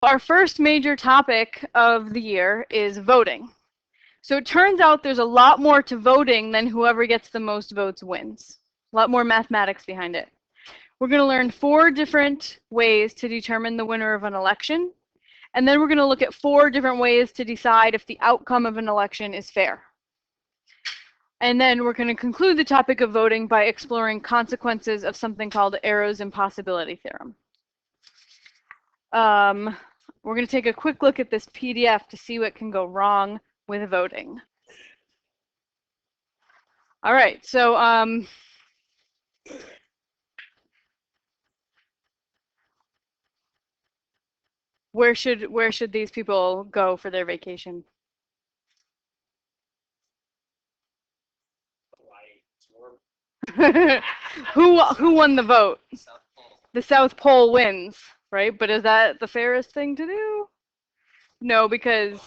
Our first major topic of the year is voting. So it turns out there's a lot more to voting than whoever gets the most votes wins. A lot more mathematics behind it. We're going to learn 4 different ways to determine the winner of an election. And then we're going to look at 4 different ways to decide if the outcome of an election is fair. And then we're going to conclude the topic of voting by exploring consequences of something called Arrow's impossibility theorem. We're going to take a quick look at this PDF to see what can go wrong with voting. All right, so where should these people go for their vacation? Who won the vote? The South Pole wins, right? But is that the fairest thing to do? No, because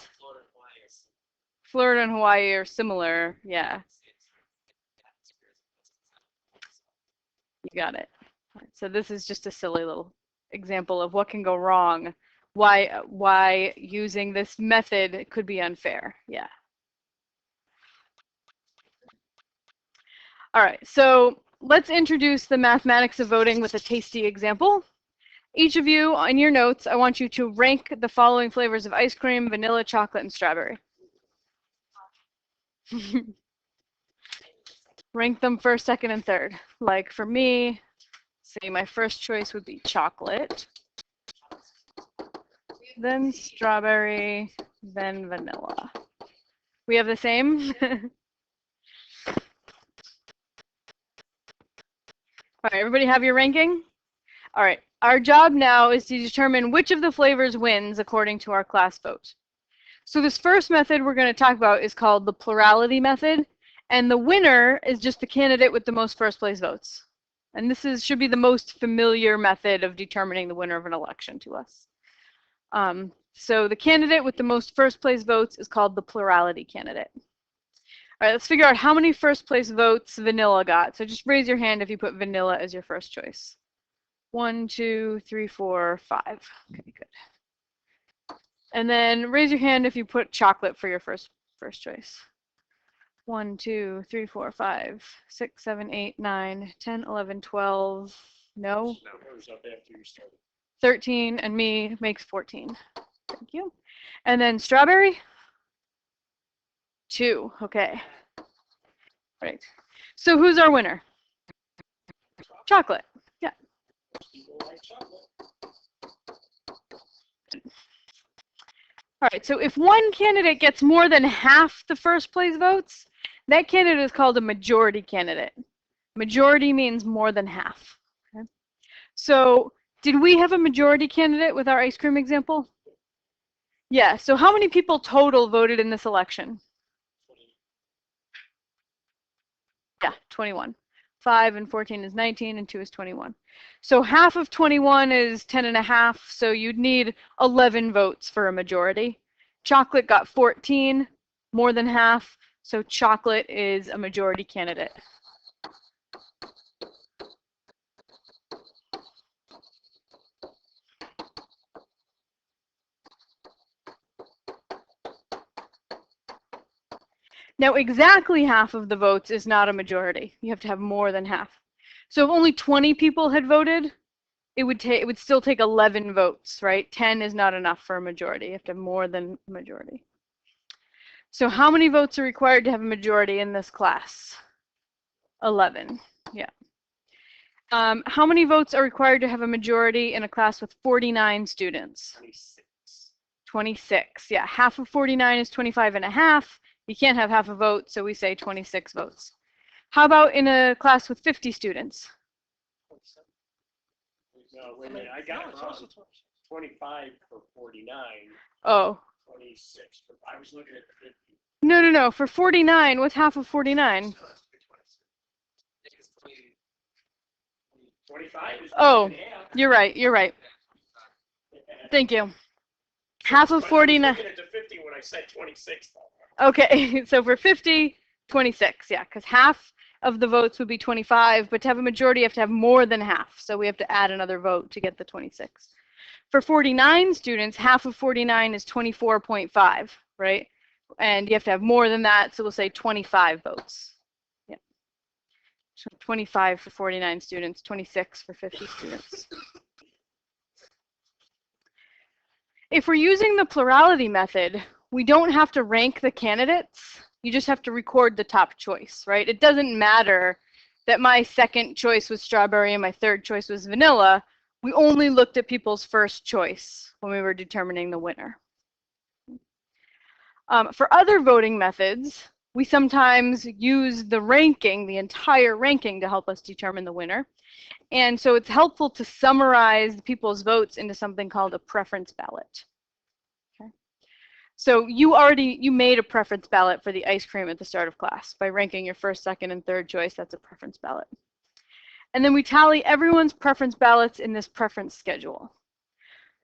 Florida and Hawaii are similar. Yeah. You got it. So this is just a silly little example of what can go wrong. Why using this method could be unfair. Yeah. All right, so let's introduce the mathematics of voting with a tasty example. Each of you, in your notes, I want you to rank the following flavors of ice cream: vanilla, chocolate, and strawberry. Rank them first, second, and third. Like for me, say my first choice would be chocolate, then strawberry, then vanilla. We have the same? All right, everybody have your ranking? All right, our job now is to determine which of the flavors wins according to our class vote. So this first method we're going to talk about is called the plurality method, and the winner is just the candidate with the most first place votes. And this should be the most familiar method of determining the winner of an election to us. So the candidate with the most first place votes is called the plurality candidate. All right, let's figure out how many first place votes vanilla got. So just raise your hand if you put vanilla as your first choice. 1, 2, 3, 4, 5. Okay, good. And then raise your hand if you put chocolate for your first choice. 1, 2, 3, 4, 5, 6, 7, 8, 9, 10, 11, 12. No? 13, and me makes 14. Thank you. And then strawberry? 2. Okay. Right. So who's our winner? Chocolate. Yeah. All right. So if one candidate gets more than half the first place votes, that candidate is called a majority candidate. Majority means more than half. Okay. So did we have a majority candidate with our ice cream example? Yeah. So how many people total voted in this election? Yeah, 21. 5 and 14 is 19, and 2 is 21. So half of 21 is 10.5, so you'd need 11 votes for a majority. Chocolate got 14, more than half, so chocolate is a majority candidate. Now, exactly half of the votes is not a majority. You have to have more than half. So if only 20 people had voted, it would still take 11 votes, right? 10 is not enough for a majority. You have to have more than a majority. So how many votes are required to have a majority in this class? 11. Yeah. How many votes are required to have a majority in a class with 49 students? 26. 26. Yeah. Half of 49 is 25.5. You can't have half a vote, so we say 26 votes. How about in a class with 50 students? 27. No, wait a minute. I got it wrong. 25 for 49. Oh. 26. I was looking at the 50. No. For 49, what's half of 49? 25 is oh, you're right. Thank you. Half of 49. I was looking at the 50 when I said 26. Okay, so for 50, 26, yeah, because half of the votes would be 25, but to have a majority, you have to have more than half, so we have to add another vote to get the 26. For 49 students, half of 49 is 24.5, right? And you have to have more than that, so we'll say 25 votes. Yeah. So 25 for 49 students, 26 for 50 students. If we're using the plurality method, we don't have to rank the candidates. You just have to record the top choice, right? It doesn't matter that my second choice was strawberry and my third choice was vanilla. We only looked at people's first choice when we were determining the winner. For other voting methods, we sometimes use the ranking, the entire ranking, to help us determine the winner. And so it's helpful to summarize people's votes into something called a preference ballot. Okay. So you made a preference ballot for the ice cream at the start of class by ranking your first, second, and third choice. That's a preference ballot. And then we tally everyone's preference ballots in this preference schedule.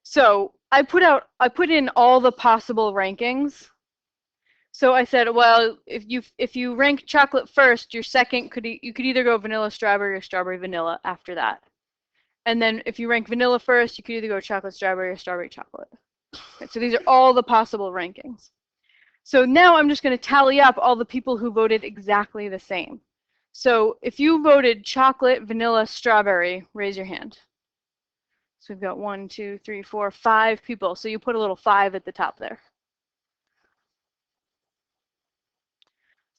So I put in all the possible rankings. So I said, well, if you rank chocolate first, your second you could either go vanilla strawberry or strawberry vanilla after that. And then if you rank vanilla first, you could either go chocolate strawberry or strawberry chocolate. Okay, so these are all the possible rankings. So now I'm just going to tally up all the people who voted exactly the same. So if you voted chocolate, vanilla, strawberry, raise your hand. So we've got 1, 2, 3, 4, 5 people. So you put a little 5 at the top there.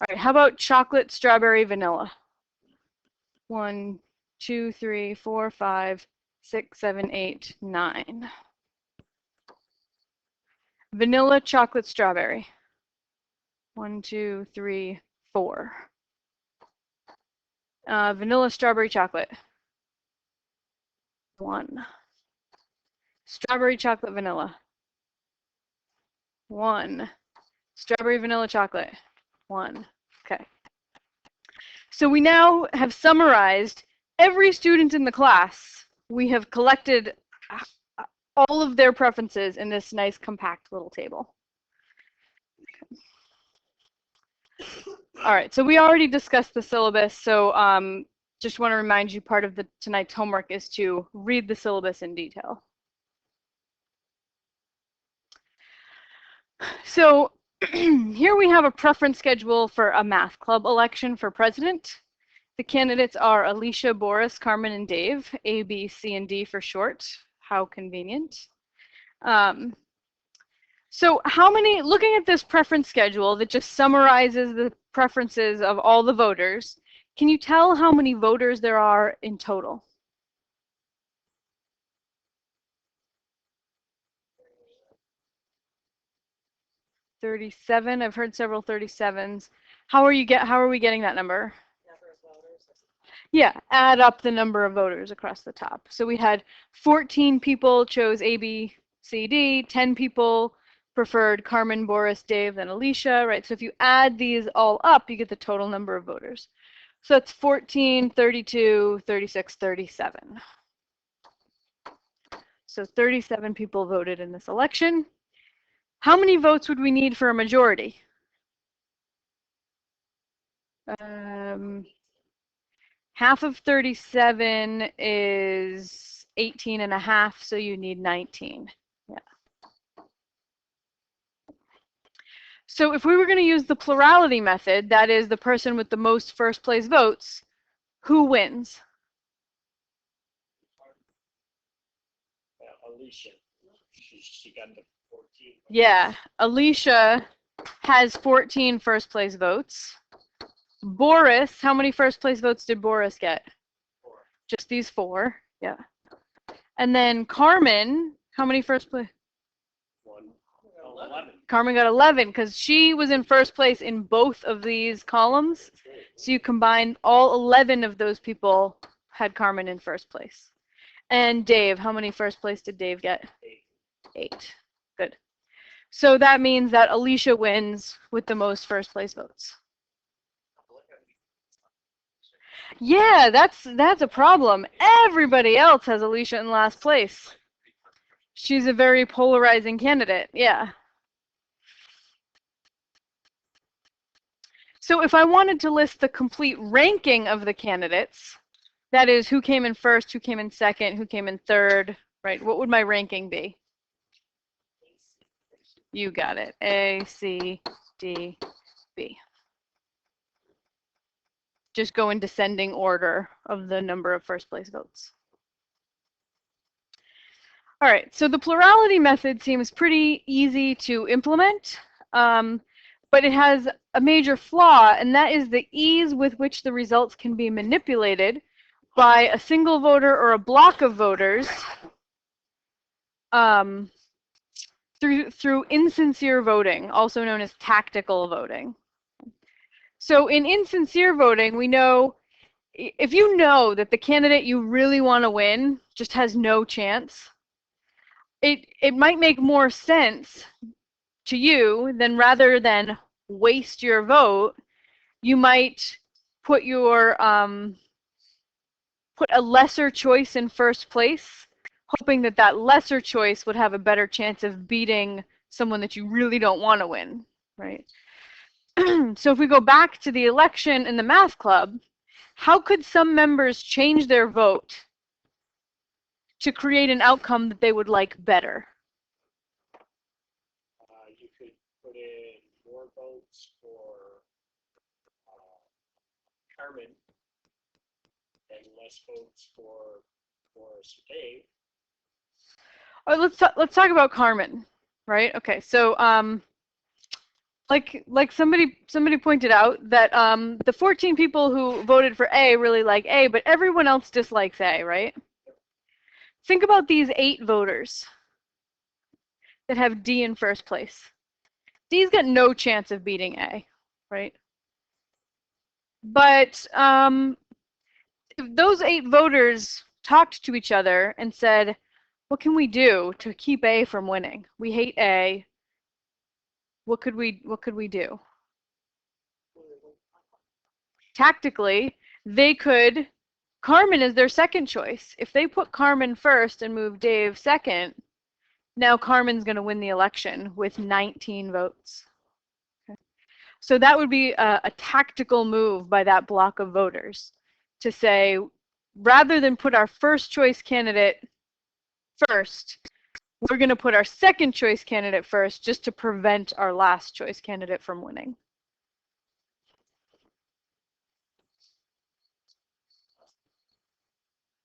All right, how about chocolate, strawberry, vanilla? 1, 2, 3, 4, 5, 6, 7, 8, 9. Vanilla, chocolate, strawberry. 1, 2, 3, 4. Vanilla, strawberry, chocolate. 1. Strawberry, chocolate, vanilla. 1. Strawberry, vanilla, chocolate. 1. Okay. So we now have summarized every student in the class. We have collected all of their preferences in this nice compact little table. All right, so we already discussed the syllabus, so just want to remind you part of tonight's homework is to read the syllabus in detail. So here we have a preference schedule for a math club election for president. The candidates are Alicia, Boris, Carmen, and Dave, A, B, C, and D for short. How convenient. So looking at this preference schedule that just summarizes the preferences of all the voters, can you tell how many voters there are in total? 37. I've heard several 37s. How are we getting that number? Number of voters. Yeah, add up the number of voters across the top. So we had 14 people chose A, B, C, D, 10 people preferred Carmen, Boris, Dave, and Alicia, right? So if you add these all up, you get the total number of voters. So that's 14, 32, 36, 37. So 37 people voted in this election. How many votes would we need for a majority? Half of 37 is 18 and a half, so you need 19. Yeah. So if we were going to use the plurality method, that is the person with the most first place votes, who wins? Alicia, she got the 14. Yeah, Alicia has 14 first place votes. Boris, how many first place votes did Boris get? 4. Just these 4, yeah. And then Carmen, how many first place? 11. Carmen got 11 because she was in first place in both of these columns. So you combine all 11 of those people had Carmen in first place. And Dave, how many first place did Dave get? 8. Good. So that means that Alicia wins with the most first place votes. Yeah, that's a problem. Everybody else has Alicia in last place. She's a very polarizing candidate. Yeah. So if I wanted to list the complete ranking of the candidates, that is who came in first, who came in second, who came in third, right? What would my ranking be? You got it. A, C, D, B. Just go in descending order of the number of first place votes. All right, so the plurality method seems pretty easy to implement, but it has a major flaw, and that is the ease with which the results can be manipulated by a single voter or a block of voters through insincere voting, also known as tactical voting. So in insincere voting, we know if you know that the candidate you really want to win just has no chance, it might make more sense to you than rather than waste your vote, you might put your put a lesser choice in first place, hoping that that lesser choice would have a better chance of beating someone that you really don't want to win, right? So if we go back to the election in the math club, how could some members change their vote to create an outcome that they would like better? You could put in more votes for Carmen and less votes for Dave. Oh, let's talk about Carmen, right? Okay, so like somebody pointed out that the 14 people who voted for A really like A, but everyone else dislikes A, right? Think about these 8 voters that have D in first place. D's got no chance of beating A, right? But if those 8 voters talked to each other and said, what can we do to keep A from winning? We hate A. What could we do? Tactically, they could, Carmen is their second choice. If they put Carmen first and move Dave second, now Carmen's going to win the election with 19 votes. Okay. So that would be a tactical move by that block of voters to say, rather than put our first choice candidate first, we're going to put our second choice candidate first just to prevent our last choice candidate from winning.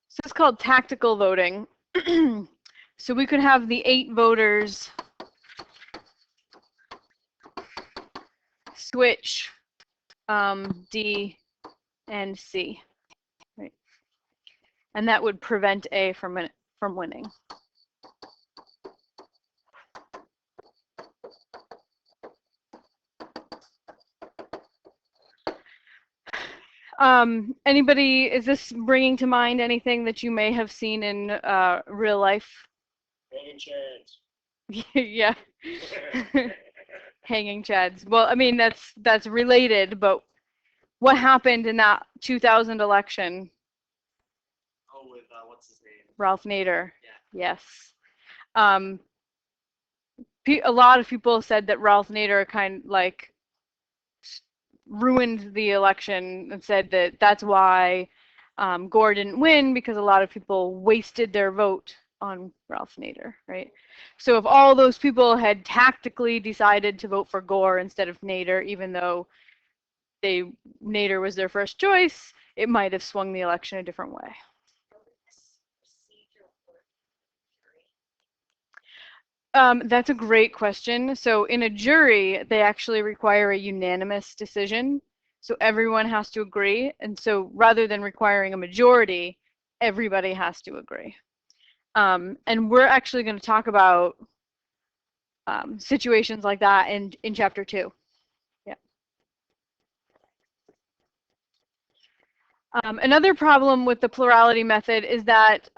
So it's called tactical voting. So we could have the 8 voters switch D and C, right? And that would prevent A from winning. Anybody, is this bringing to mind anything that you may have seen in real life? Hanging chads. Yeah. Hanging chads. Well, I mean, that's related, but what happened in that 2000 election? Oh, with what's his name? Ralph Nader. Yeah. Yes. A lot of people said that Ralph Nader kind of like ruined the election and said that that's why Gore didn't win, because a lot of people wasted their vote on Ralph Nader, right? So if all those people had tactically decided to vote for Gore instead of Nader, even though Nader was their first choice, it might have swung the election a different way. That's a great question. So in a jury, they actually require a unanimous decision. So everyone has to agree. And so rather than requiring a majority, everybody has to agree. And we're actually going to talk about situations like that in chapter 2. Yeah. Another problem with the plurality method is that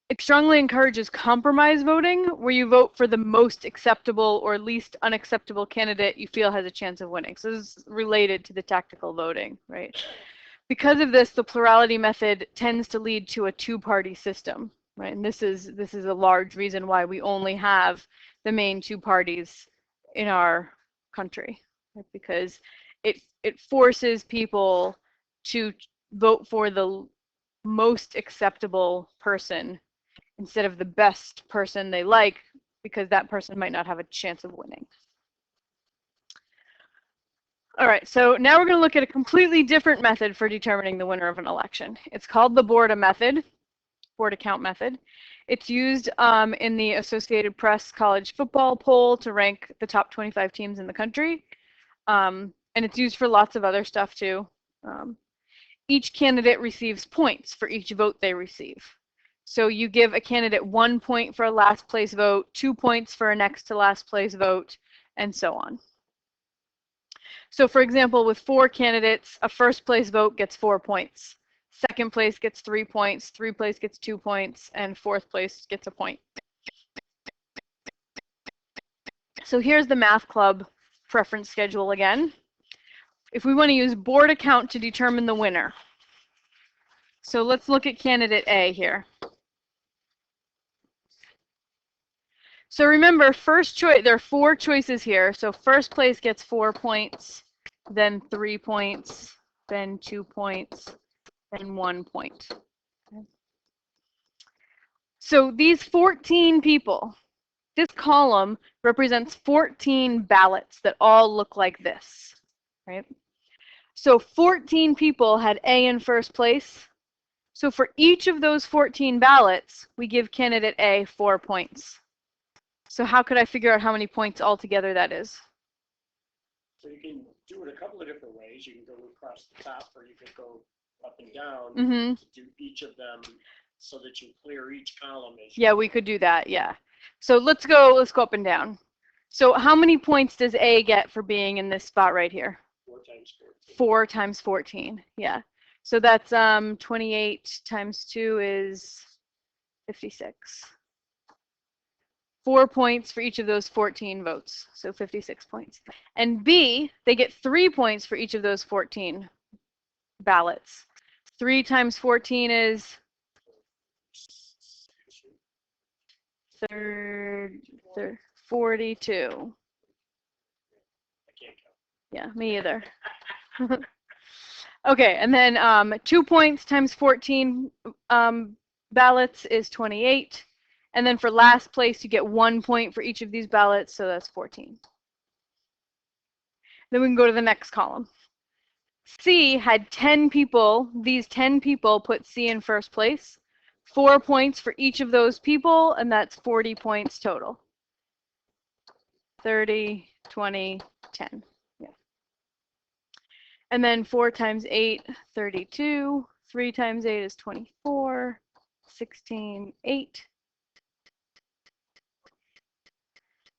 it strongly encourages compromise voting, where you vote for the most acceptable or least unacceptable candidate you feel has a chance of winning. So this is related to the tactical voting, right? Because of this, the plurality method tends to lead to a 2-party system, right? And this is a large reason why we only have the main 2 parties in our country, right? Because it forces people to vote for the most acceptable person instead of the best person they like, because that person might not have a chance of winning. All right, so now we're going to look at a completely different method for determining the winner of an election. It's called the Borda method, Borda count method. It's used in the Associated Press college football poll to rank the top 25 teams in the country. And it's used for lots of other stuff too. Each candidate receives points for each vote they receive. So you give a candidate 1 point for a last place vote, 2 points for a next to last place vote, and so on. So for example, with 4 candidates, a first place vote gets 4 points. Second place gets 3 points, third place gets 2 points, and fourth place gets a point. So here's the math club preference schedule again. If we want to use Borda count to determine the winner. So let's look at candidate A here. So remember, first choice, there are 4 choices here. So first place gets 4 points, then 3 points, then 2 points, then 1 point. So these 14 people, this column represents 14 ballots that all look like this, right? So 14 people had A in first place. So for each of those 14 ballots, we give candidate A 4 points. So how could I figure out how many points altogether that is? So you can do it a couple of different ways. You can go across the top, or you could go up and down to do each of them so that you clear each column. Yeah, we could do that, yeah. So let's go up and down. So how many points does A get for being in this spot right here? 4 times 14. 4 times 14, yeah. So that's 28 times 2 is 56. 4 points for each of those 14 votes, so 56 points. And B, they get 3 points for each of those 14 ballots. 3 times 14 is 42. I can't count. Yeah, me either. Okay, and then 2 points times 14 ballots is 28. And then for last place, you get 1 point for each of these ballots, so that's 14. Then we can go to the next column. C had 10 people. These 10 people put C in first place. 4 points for each of those people, and that's 40 points total. 30, 20, 10. Yeah. And then 4 times 8, 32. 3 times 8 is 24. 16, 8.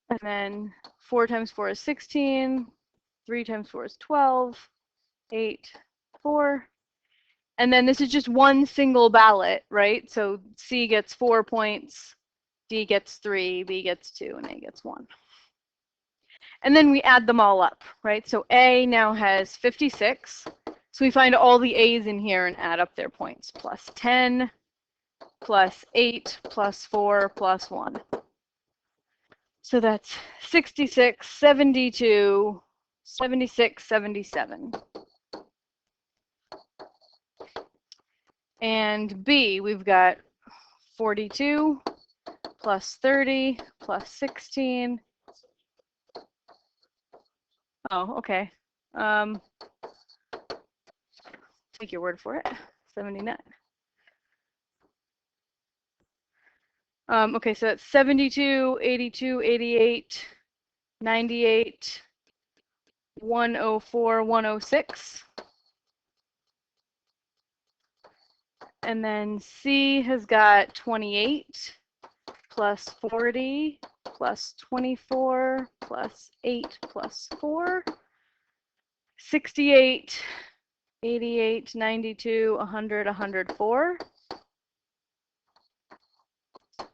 And then 4 times 4 is 16. 3 times 4 is 12. 8, 4. And then this is just one single ballot, right? So C gets 4 points, D gets 3, B gets 2, and A gets 1. And then we add them all up, right? So A now has 56. So we find all the A's in here and add up their points. Plus 10, plus 8, plus 4, plus 1. So that's 66, 72, 76, 77. And B, we've got 42 plus 30 plus 16. Oh, okay. Take your word for it. 79. Okay, so that's 72, 82, 88, 98, 104, 106. And then C has got 28 plus 40 plus 24 plus 8 plus 4. 68, 88, 92, 100, 104.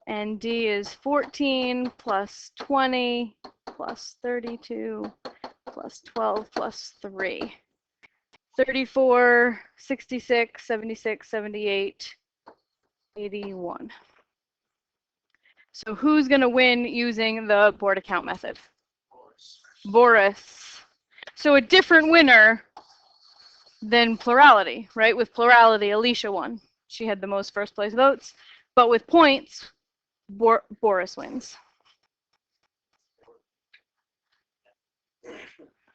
And D is 14 plus 20 plus 32 plus 12 plus 3. 34, 66, 76, 78, 81. So who's going to win using the Borda count method? Boris. So a different winner than plurality, right? With plurality, Alicia won. She had the most first place votes, but with points, Boris wins.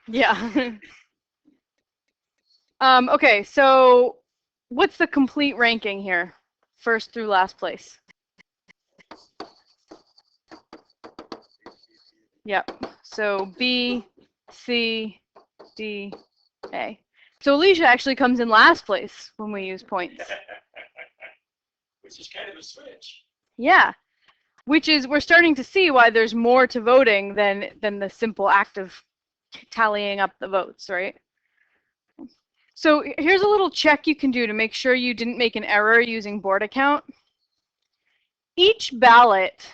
Yeah. Okay, so what's the complete ranking here? First through last place. Yep. So B, C, D, A. So Alicia actually comes in last place when we use points. Which is kind of a switch. Yeah. Which is, we're starting to see why there's more to voting than the simple act of tallying up the votes, right? So here's a little check you can do to make sure you didn't make an error using Borda count. Each ballot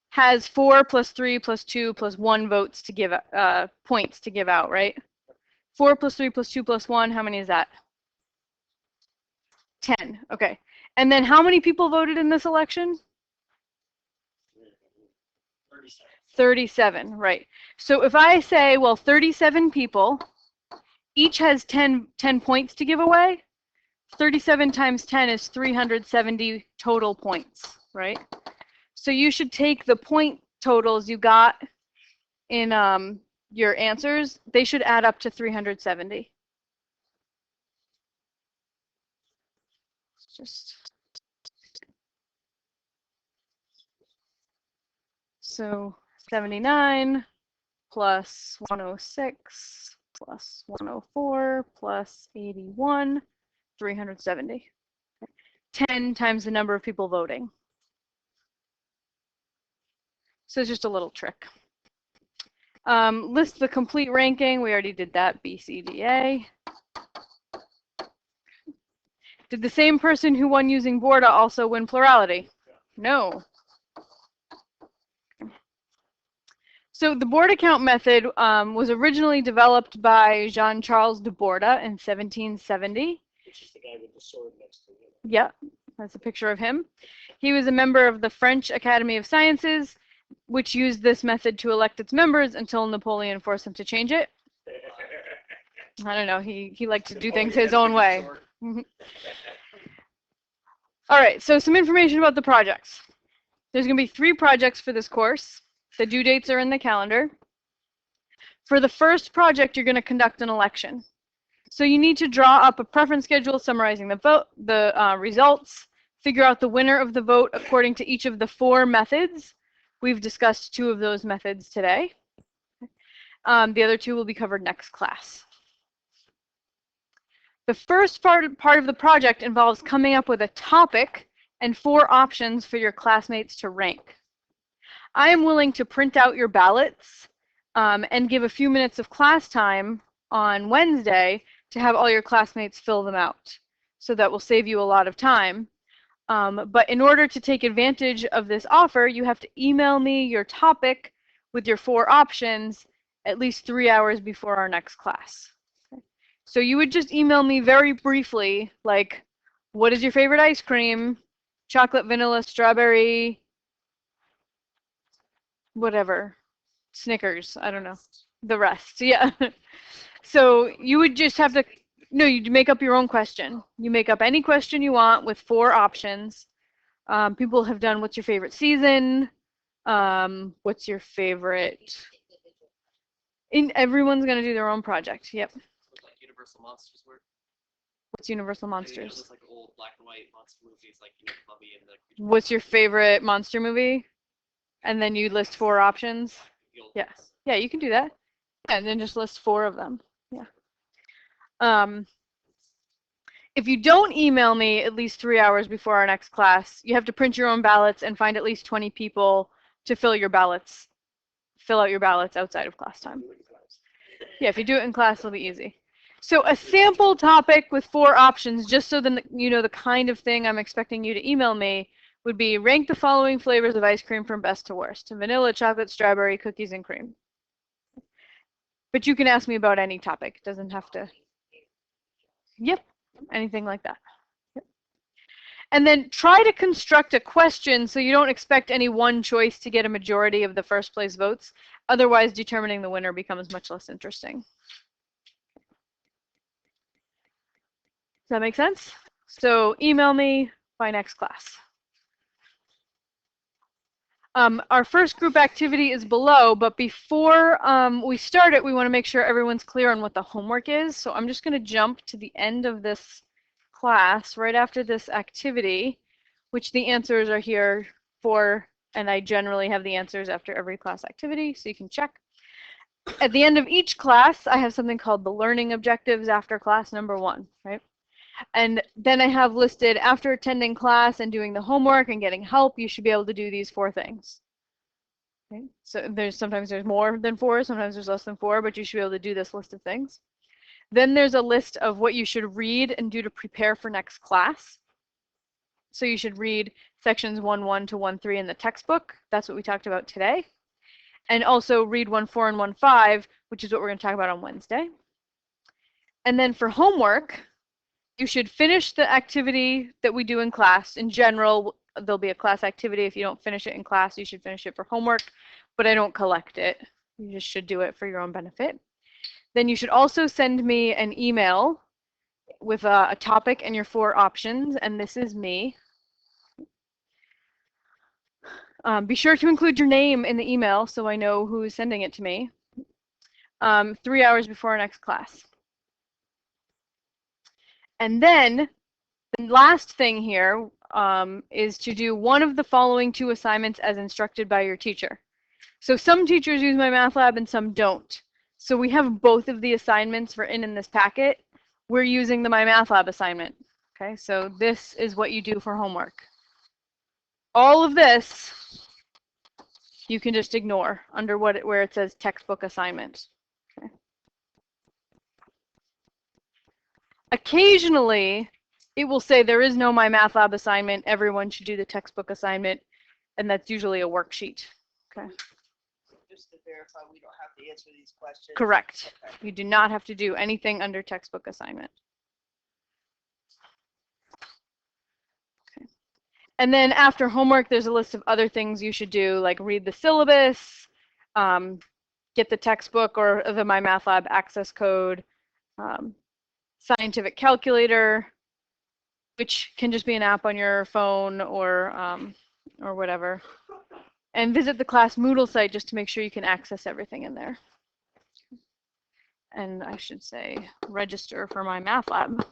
has 4 plus 3 plus 2 plus 1 votes to give, points to give out, right? 4 plus 3 plus 2 plus 1, how many is that? 10, okay. And then how many people voted in this election? 37. 37, right. So if I say, well, 37 people, each has 10 points to give away, 37 times 10 is 370 total points, right? So you should take the point totals you got in your answers. They should add up to 370. So 79 plus 106 plus 104 plus 81, 370. 10 times the number of people voting. So it's just a little trick. List the complete ranking. We already did that, B, C, D, A. Did the same person who won using Borda also win Plurality? No. So the Borda count method was originally developed by Jean-Charles de Borda in 1770. Which is the guy with the sword next to him. Yeah, that's a picture of him. He was a member of the French Academy of Sciences, which used this method to elect its members until Napoleon forced him to change it. I don't know, he liked to do things his own way. All right, so some information about the projects. There's going to be 3 projects for this course. The due dates are in the calendar. For the first project, you're going to conduct an election. So you need to draw up a preference schedule summarizing the results, figure out the winner of the vote according to each of the 4 methods. We've discussed 2 of those methods today. The other 2 will be covered next class. The first part of the project involves coming up with a topic and 4 options for your classmates to rank. I am willing to print out your ballots and give a few minutes of class time on Wednesday to have all your classmates fill them out. So that will save you a lot of time. But in order to take advantage of this offer, you have to email me your topic with your 4 options at least 3 hours before our next class. So you would just email me very briefly, like, what is your favorite ice cream? Chocolate, vanilla, strawberry, whatever. Snickers, I don't know. The rest, yeah. So you would just have to, no, you make up your own question. You make up any question you want with 4 options. People have done, what's your favorite season? What's your favorite? Everyone's going to do their own project, yep. Like Universal Monsters work. What's Universal Monsters? Those like old black and white monster movies, like Mummy and the. What's your favorite monster movie? And then you list 4 options. Yeah, yeah, you can do that. Yeah, and then just list 4 of them. Yeah. If you don't email me at least 3 hours before our next class, you have to print your own ballots and find at least 20 people to fill out your ballots outside of class time. Yeah, if you do it in class, it'll be easy. So a sample topic with 4 options, just so that you know the kind of thing I'm expecting you to email me, would be rank the following flavors of ice cream from best to worst: vanilla, chocolate, strawberry, cookies, and cream. But you can ask me about any topic. It doesn't have to. Yep, anything like that. Yep. And then try to construct a question so you don't expect any one choice to get a majority of the first place votes. Otherwise, determining the winner becomes much less interesting. Does that make sense? So email me by next class. Our first group activity is below, but before we start it, we want to make sure everyone's clear on what the homework is. So I'm just going to jump to the end of this class right after this activity, which the answers are here for, and I generally have the answers after every class activity, so you can check. At the end of each class, I have something called the learning objectives after class number 1, right? And then I have listed after attending class and doing the homework and getting help, you should be able to do these 4 things. Okay? So sometimes there's more than 4, sometimes there's less than 4, but you should be able to do this list of things. Then there's a list of what you should read and do to prepare for next class. So you should read sections 1.1 to 1.3 in the textbook. That's what we talked about today. And also read 1.4 and 1.5, which is what we're going to talk about on Wednesday. And then for homework, you should finish the activity that we do in class. In general, there'll be a class activity. If you don't finish it in class, you should finish it for homework, but I don't collect it. You just should do it for your own benefit. Then you should also send me an email with a topic and your 4 options, and this is me. Be sure to include your name in the email so I know who's sending it to me. 3 hours before our next class. And then the last thing here is to do one of the following 2 assignments as instructed by your teacher. So some teachers use my math lab and some don't. So we have both of the assignments for in this packet. We're using the My Math Lab assignment. Okay, so this is what you do for homework. All of this you can just ignore under where it says textbook assignment. Okay. Occasionally, it will say there is no My Math Lab assignment. Everyone should do the textbook assignment, and that's usually a worksheet. Okay. Just to verify, we don't have to answer these questions. Correct. Okay. You do not have to do anything under textbook assignment. Okay. And then after homework, there's a list of other things you should do, like read the syllabus, get the textbook or the My Math Lab access code, scientific calculator, which can just be an app on your phone or whatever. And visit the class Moodle site just to make sure you can access everything in there. And I should say register for My Math Lab.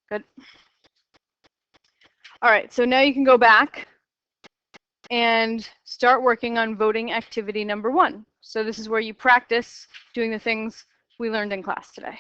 Good. All right, so now you can go back and start working on voting activity number 1. So this is where you practice doing the things we learned in class today.